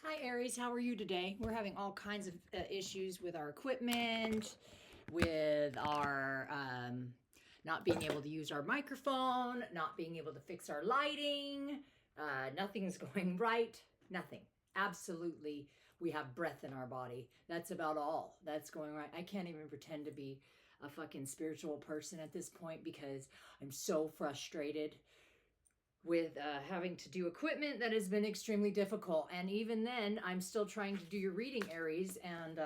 Hi Aries, how are you today? We're having all kinds of issues with our equipment, with our not being able to use our microphone, not being able to fix our lighting. Nothing's going right. Nothing. Absolutely. We have breath in our body. That's about all that's going right. I can't even pretend to be a fucking spiritual person at this point because I'm so frustrated with having to do equipment that has been extremely difficult. And even then, I'm still trying to do your reading, Aries. And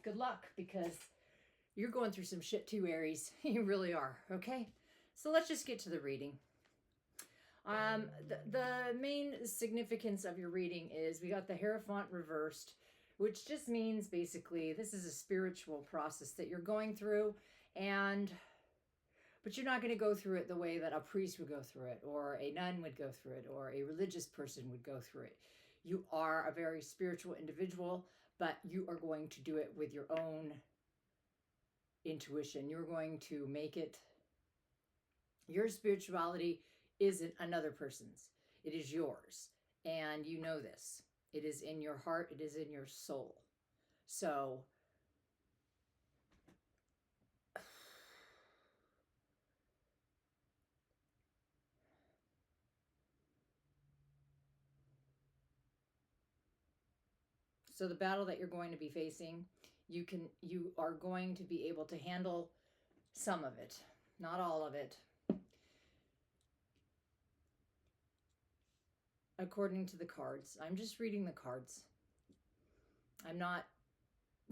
good luck, because you're going through some shit too, Aries. You really are. Okay? So let's just get to the reading. The main significance of your reading is we got the Hierophant reversed, which just means basically this is a spiritual process that you're going through, but you're not going to go through it the way that a priest would go through it, or a nun would go through it, or a religious person would go through it. You are a very spiritual individual, but you are going to do it with your own intuition. You're going to make it. Your spirituality isn't another person's. It is yours. And you know this. It is in your heart. It is in your soul. So the battle that you're going to be facing, you are going to be able to handle some of it, not all of it. According to the cards, I'm just reading the cards. I'm not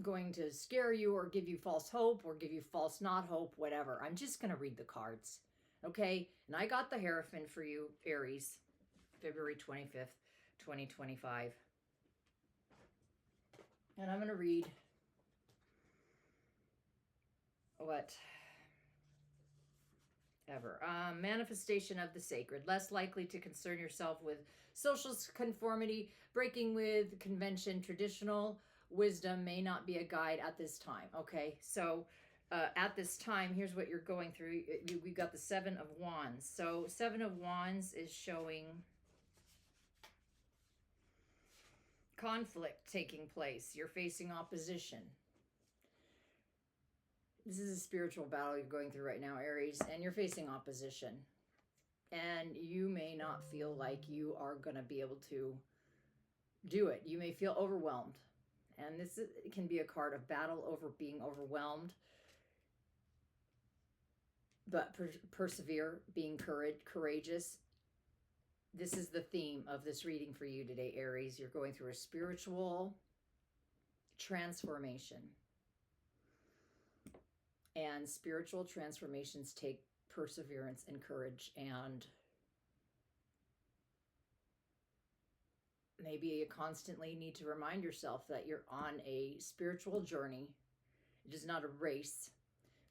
going to scare you or give you false hope or give you false not hope, whatever. I'm just going to read the cards. Okay? And I got the Hierophant for you, Aries, February 25th, 2025. And I'm going to read what ever. Manifestation of the sacred. Less likely to concern yourself with social conformity, breaking with convention. Traditional wisdom may not be a guide at this time. Okay, so at this time, here's what you're going through. We've got the Seven of Wands. So Seven of Wands is showing conflict taking place. You're facing opposition. This is a spiritual battle you're going through right now, Aries, and you're facing opposition. And you may not feel like you are going to be able to do it. You may feel overwhelmed. And this can be a card of battle over being overwhelmed. But persevere, being courageous. This is the theme of this reading for you today, Aries. You're going through a spiritual transformation. And spiritual transformations take perseverance and courage, and maybe you constantly need to remind yourself that you're on a spiritual journey. It is not a race,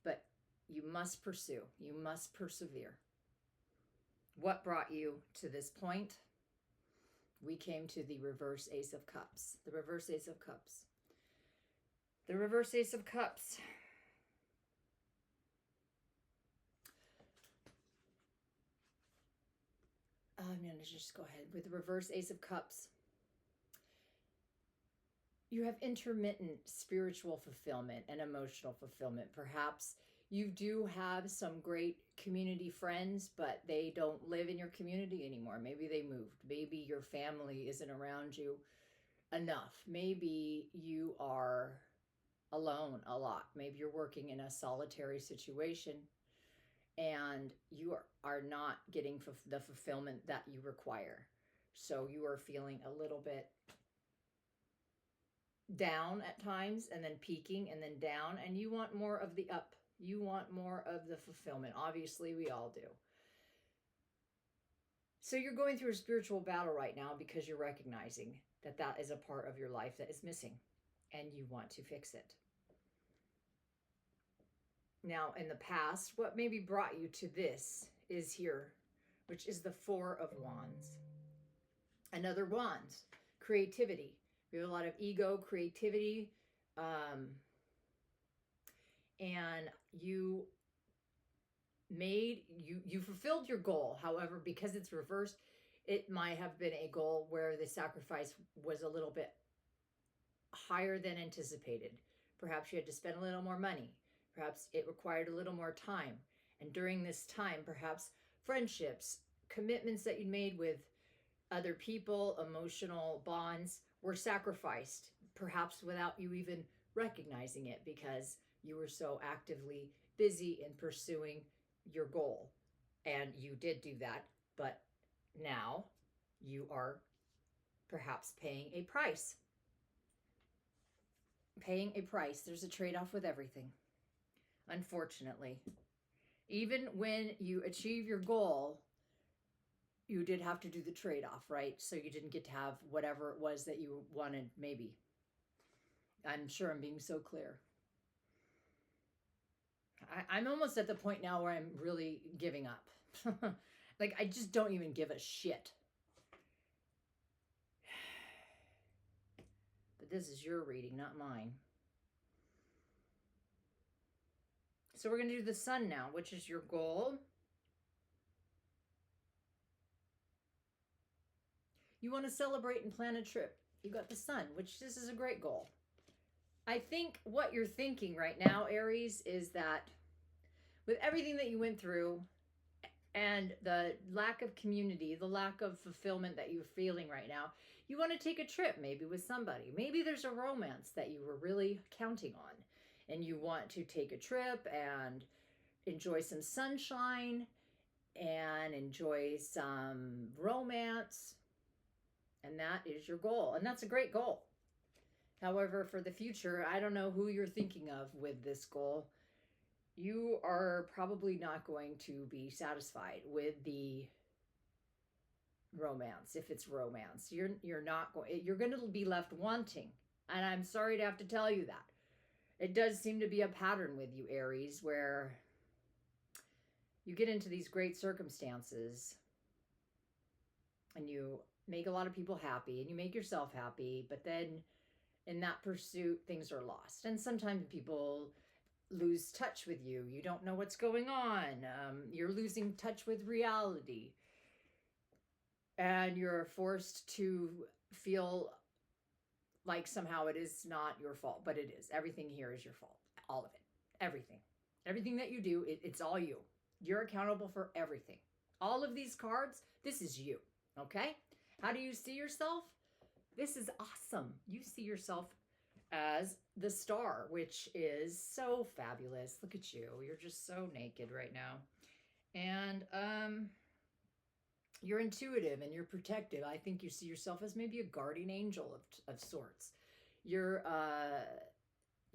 but you must pursue. You must persevere. What brought you to this point? We came to the reverse Ace of Cups. The reverse Ace of Cups. The reverse Ace of Cups. I'm going to just go ahead with the reverse Ace of Cups. You have intermittent spiritual fulfillment and emotional fulfillment. Perhaps you do have some great community friends, but they don't live in your community anymore. Maybe they moved. Maybe your family isn't around you enough. Maybe you are alone a lot. Maybe you're working in a solitary situation and you are not getting the fulfillment that you require. So you are feeling a little bit down at times, and then peaking, and then down, and you want more of the up. You want more of the fulfillment. Obviously, we all do. So you're going through a spiritual battle right now because you're recognizing that that is a part of your life that is missing, and you want to fix it. Now, in the past, what maybe brought you to this is here, which is the Four of Wands. Another Wands, creativity. We have a lot of ego, creativity, and you fulfilled your goal. However, because it's reversed, It might have been a goal where the sacrifice was a little bit higher than anticipated. Perhaps you had to spend a little more money. Perhaps it required a little more time. And during this time, perhaps friendships, commitments that you made with other people, emotional bonds were sacrificed, perhaps without you even recognizing it because you were so actively busy in pursuing your goal. And you did do that, but now you are perhaps paying a price. Paying a price. There's a trade off with everything, unfortunately. Even when you achieve your goal, you did have to do the trade off, right? So you didn't get to have whatever it was that you wanted, maybe. I'm sure I'm being so clear. I'm almost at the point now where I'm really giving up. Like, I just don't even give a shit. But this is your reading, not mine. So we're going to do the sun now, which is your goal. You want to celebrate and plan a trip. You got the sun, which this is a great goal. I think what you're thinking right now, Aries, is that with everything that you went through and the lack of community, the lack of fulfillment that you're feeling right now, you want to take a trip maybe with somebody. Maybe there's a romance that you were really counting on and you want to take a trip and enjoy some sunshine and enjoy some romance. And that is your goal. And that's a great goal. However, for the future, I don't know who you're thinking of with this goal. You are probably not going to be satisfied with the romance. If it's romance, you're not going. You're going to be left wanting. And I'm sorry to have to tell you that. It does seem to be a pattern with you, Aries, where you get into these great circumstances and you make a lot of people happy and you make yourself happy, but then in that pursuit, things are lost. And sometimes people lose touch with you. You don't know what's going on. You're losing touch with reality. And you're forced to feel like somehow it is not your fault, but it is. Everything here is your fault. All of it. Everything. Everything that you do, it's all you. You're accountable for everything. All of these cards, this is you. Okay? How do you see yourself? This is awesome. You see yourself as the star, which is so fabulous. Look at you. You're just so naked right now. And you're intuitive and you're protective. I think you see yourself as maybe a guardian angel of sorts. You're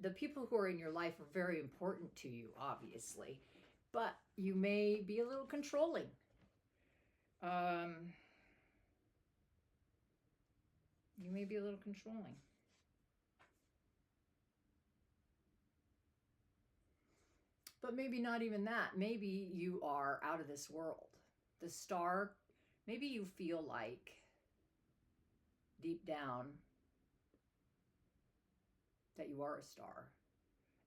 the people who are in your life are very important to you, obviously, but you may be a little controlling. You may be a little controlling. But maybe not even that. Maybe you are out of this world. The star, maybe you feel like deep down that you are a star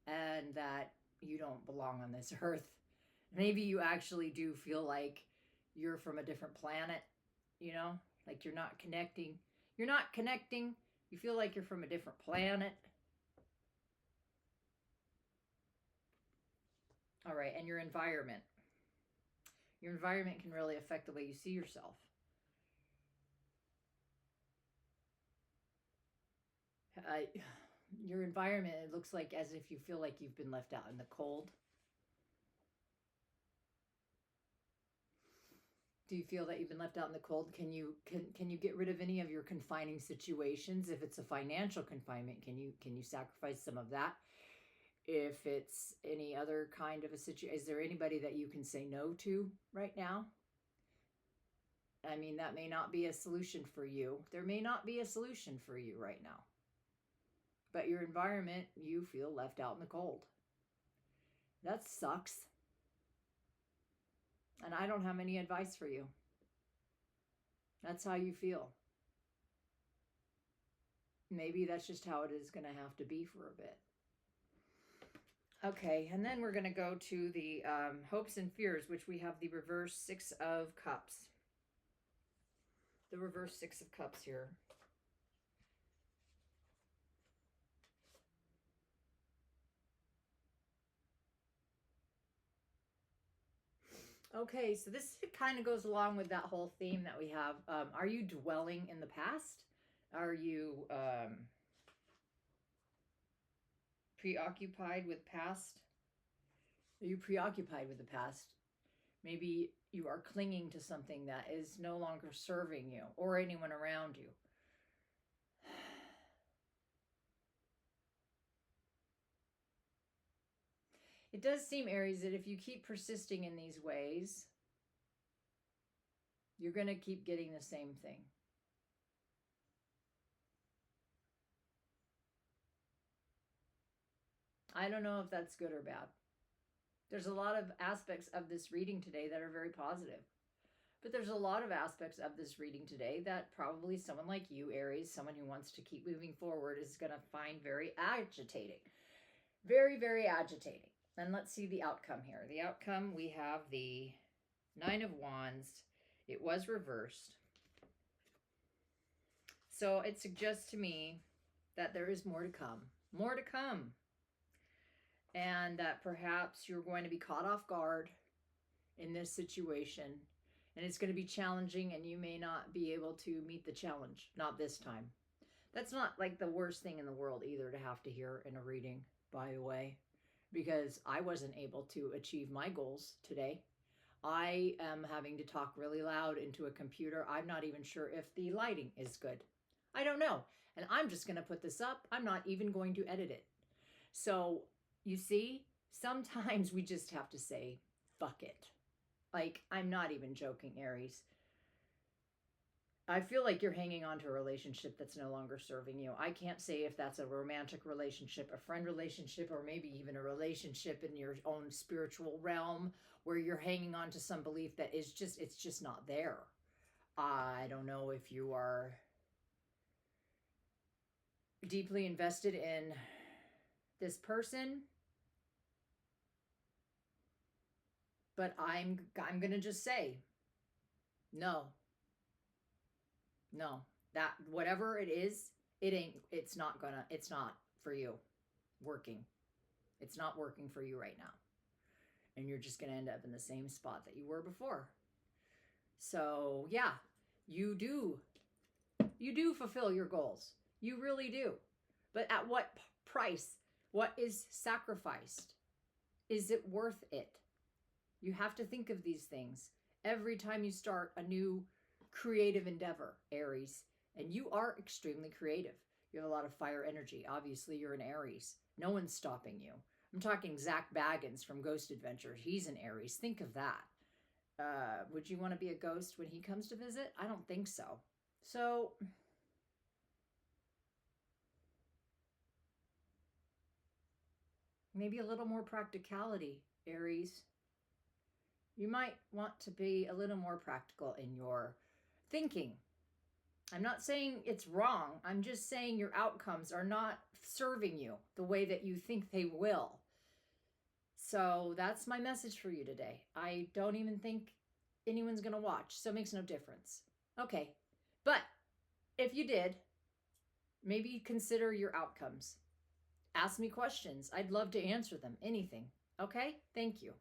and that you don't belong on this earth. Maybe you actually do feel like you're from a different planet, you know, like you're not connecting. You're not connecting. You feel like you're from a different planet. All right, and your environment. Your environment can really affect the way you see yourself. Your environment, it looks like as if you feel like you've been left out in the cold. Do you feel that you've been left out in the cold? Can you get rid of any of your confining situations? If it's a financial confinement, can you sacrifice some of that? If it's any other kind of a situation, is there anybody that you can say no to right now? I mean, that may not be a solution for you. There may not be a solution for you right now. But your environment, you feel left out in the cold. That sucks. And I don't have any advice for you. That's how you feel. Maybe that's just how it is going to have to be for a bit. Okay, and then we're going to go to the hopes and fears, which we have the reverse 6 of Cups. the reverse Six of Cups here. Okay, so this kind of goes along with that whole theme that we have. Are you dwelling in the past? Are you preoccupied with past? Are you preoccupied with the past? Maybe you are clinging to something that is no longer serving you or anyone around you. It does seem, Aries, that if you keep persisting in these ways, you're going to keep getting the same thing. I don't know if that's good or bad. There's a lot of aspects of this reading today that are very positive. But there's a lot of aspects of this reading today that probably someone like you, Aries, someone who wants to keep moving forward, is going to find very agitating. Very, very agitating. And let's see the outcome here. The outcome, we have the Nine of Wands. It was reversed. So it suggests to me that there is more to come. More to come. And that perhaps you're going to be caught off guard in this situation. And it's going to be challenging, and you may not be able to meet the challenge. Not this time. That's not like the worst thing in the world either to have to hear in a reading, by the way, because I wasn't able to achieve my goals today. I am having to talk really loud into a computer. I'm not even sure if the lighting is good. I don't know. And I'm just going to put this up. I'm not even going to edit it. So you see, sometimes we just have to say, fuck it. Like, I'm not even joking, Aries. I feel like you're hanging on to a relationship that's no longer serving you. I can't say if that's a romantic relationship, a friend relationship, or maybe even a relationship in your own spiritual realm where you're hanging on to some belief that is just, it's just not there. I don't know if you are deeply invested in this person, but I'm going to just say, no, that whatever it is, it's not for you working. It's not working for you right now. And you're just going to end up in the same spot that you were before. So yeah, you do fulfill your goals. You really do. But at what price? What is sacrificed? Is it worth it? You have to think of these things every time you start a new creative endeavor, Aries. And you are extremely creative. You have a lot of fire energy. Obviously, you're an Aries. No one's stopping you. I'm talking Zach Baggins from Ghost Adventure. He's an Aries. Think of that. Would you want to be a ghost when he comes to visit? I don't think so. So maybe a little more practicality, Aries. You might want to be a little more practical in your thinking. I'm not saying it's wrong. I'm just saying your outcomes are not serving you the way that you think they will. So that's my message for you today. I don't even think anyone's going to watch, so it makes no difference. Okay, but if you did, maybe consider your outcomes. Ask me questions. I'd love to answer them. Anything. Okay? Thank you.